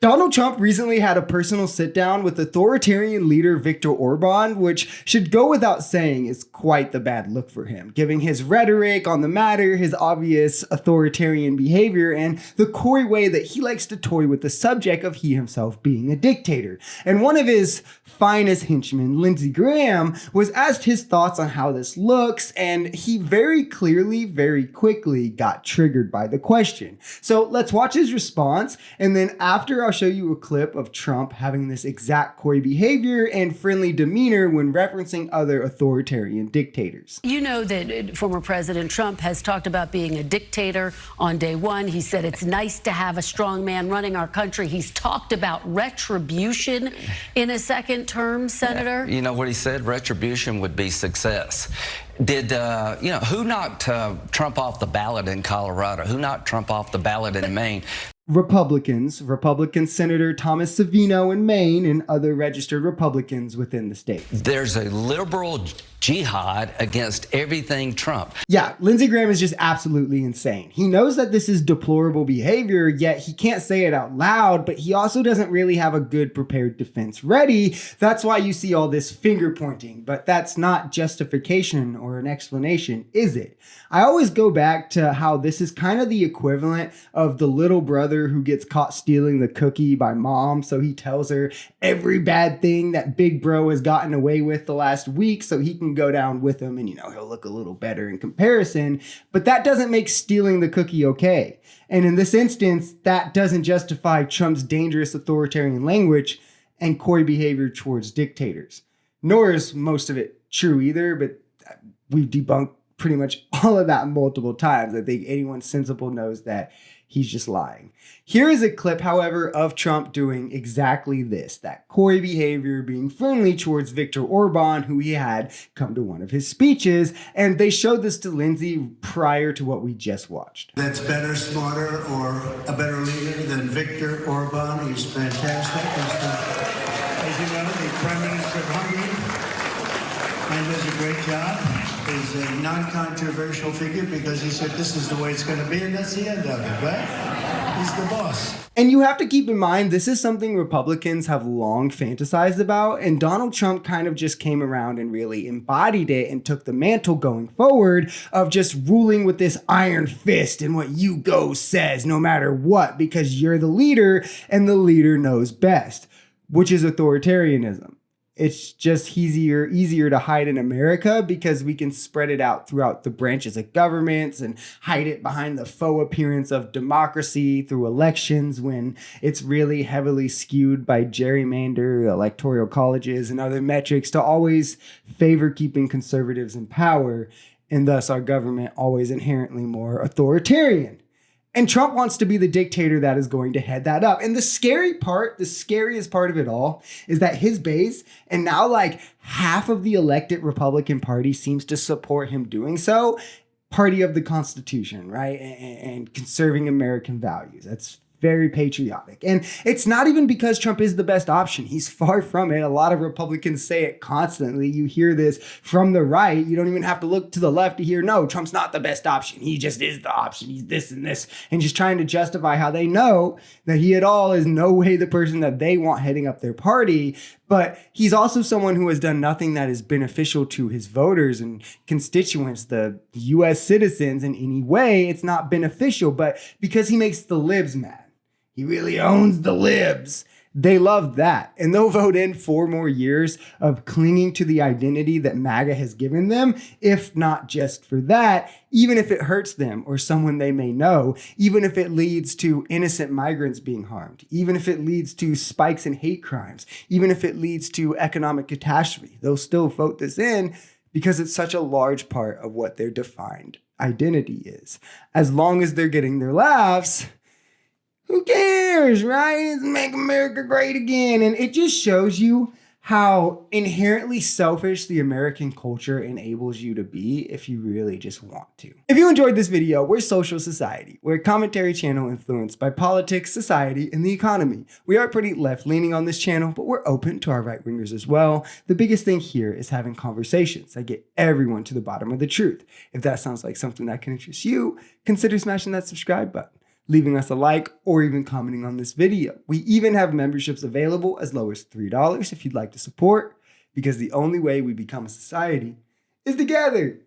Donald Trump recently had a personal sit-down with authoritarian leader Viktor Orban, which should go without saying is quite the bad look for him, given his rhetoric on the matter, his obvious authoritarian behavior, and the coy way that he likes to toy with the subject of he himself being a dictator. And one of his finest henchmen, Lindsey Graham, was asked his thoughts on how this looks, and he very clearly, very quickly got triggered by the question. So let's watch his response, and then after I'll show you a clip of Trump having this exact coy behavior and friendly demeanor when referencing other authoritarian dictators. You know that former President Trump has talked about being a dictator on day one. He said it's nice to have a strong man running our country. He's talked about retribution in a second term, Senator. You know what he said? Retribution would be success. Did, who knocked Trump off the ballot in Colorado? Who knocked Trump off the ballot in Maine? Republican Senator Thomas Savino in Maine, and other registered Republicans within the state. There's a liberal jihad against everything Trump. Yeah, Lindsey Graham is just absolutely insane. He knows that this is deplorable behavior, yet he can't say it out loud, but he also doesn't really have a good prepared defense ready. That's why you see all this finger pointing, but that's not justification or an explanation, is it? I always go back to how this is kind of the equivalent of the little brother who gets caught stealing the cookie by mom, so he tells her every bad thing that big bro has gotten away with the last week so he can go down with him and, he'll look a little better in comparison. But that doesn't make stealing the cookie okay. And in this instance, that doesn't justify Trump's dangerous authoritarian language and coy behavior towards dictators. Nor is most of it true either, but we've debunked pretty much all of that multiple times. I think anyone sensible knows that he's just lying. Here is a clip, however, of Trump doing exactly this, that coy behavior, being friendly towards Viktor Orban, who he had come to one of his speeches, and they showed this to Lindsey prior to what we just watched. That's better, smarter, or a better leader than Viktor Orban. He's fantastic. As you know, the Prime Minister of Hungary, and does a great job. He's a non-controversial figure because he said this is the way it's going to be, and that's the end of it, right? He's the boss. And you have to keep in mind, this is something Republicans have long fantasized about, and Donald Trump kind of just came around and really embodied it and took the mantle going forward of just ruling with this iron fist and what you go says no matter what, because you're the leader and the leader knows best, which is authoritarianism. It's just easier to hide in America because we can spread it out throughout the branches of governments and hide it behind the faux appearance of democracy through elections when it's really heavily skewed by gerrymander, electoral colleges, and other metrics to always favor keeping conservatives in power, and thus our government always inherently more authoritarian. And Trump wants to be the dictator that is going to head that up. And the scariest part of it all is that his base, and now like half of the elected Republican Party seems to support him doing so, party of the Constitution, right? And conserving American values. That's very patriotic. And it's not even because Trump is the best option. He's far from it. A lot of Republicans say it constantly. You hear this from the right. You don't even have to look to the left to hear, no, Trump's not the best option. He just is the option. He's this and this. And just trying to justify how they know that he at all is no way the person that they want heading up their party. But he's also someone who has done nothing that is beneficial to his voters and constituents, the U.S. citizens in any way. It's not beneficial, but because he makes the libs mad. He really owns the libs. They love that. And they'll vote in 4 more years of clinging to the identity that MAGA has given them, if not just for that, even if it hurts them or someone they may know, even if it leads to innocent migrants being harmed, even if it leads to spikes in hate crimes, even if it leads to economic catastrophe, they'll still vote this in because it's such a large part of what their defined identity is. As long as they're getting their laughs, who cares, right? It's make America great again. And it just shows you how inherently selfish the American culture enables you to be if you really just want to. If you enjoyed this video, we're Social Society. We're a commentary channel influenced by politics, society, and the economy. We are pretty left-leaning on this channel, but we're open to our right-wingers as well. The biggest thing here is having conversations that get everyone to the bottom of the truth. If that sounds like something that can interest you, consider smashing that subscribe button. leaving us a like, or even commenting on this video. We even have memberships available as low as $3 if you'd like to support, because the only way we become a society is together.